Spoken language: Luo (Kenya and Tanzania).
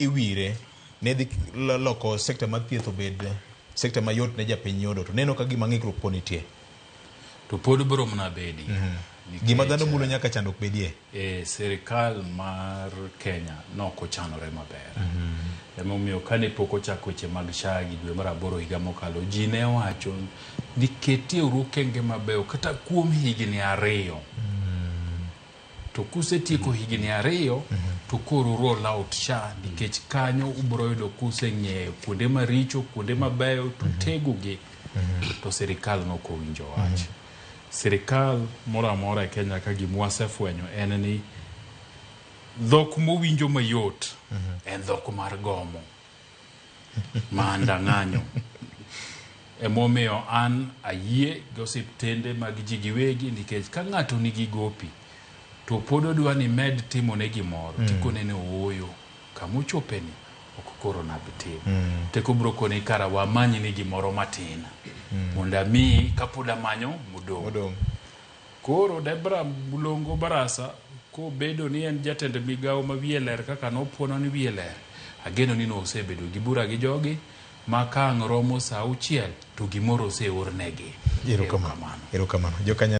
iwire ne dhi loko sekta mar thieth obed sekta mayot ne japiny yudo to neno ka gima ng'ikruok po nitie to pod bro mna bedi gima dhano mulo nyaka chandruok bedie sirikal mar Kenya noko chanore maber emomiyo kane pok ochako weche mag SHA gi dwe mar 8 higa mokalo ji ne wacho ni ketie urukenge mabeyo kata kuom higni 2 to kusetieko higni 2 to koro roll out SHA nikech kanyo ubro yudo kuseng'eyo kuonde maricho kuonde mabeyo to tegogi to sirikal nokowinjo wach sirikal mora mora e Kenya ka gimwasefwenyo en ni dhok mowinjo mayot en dhok mar gomo mandang'anyo emomiyo an ayie gi osiptende mag ji giwegi nikech ka ng'ato nigi gopi to pod odwa ni med timo ne gimoro tikone ne ooyo kamochopeni ok koro nabitim teko bro kone kara wamanyi ni gimoro matin mondo mi kapoda manyo mudong koro Debra Bulongo Barasa ko bedo ni en jatend migawo ma wiye ler kaka nopuono ni wiye ler ageno ni no osebedo gi bura gi jogi ma ka romo saa 6 to gimoro oseornegi. Erokamano.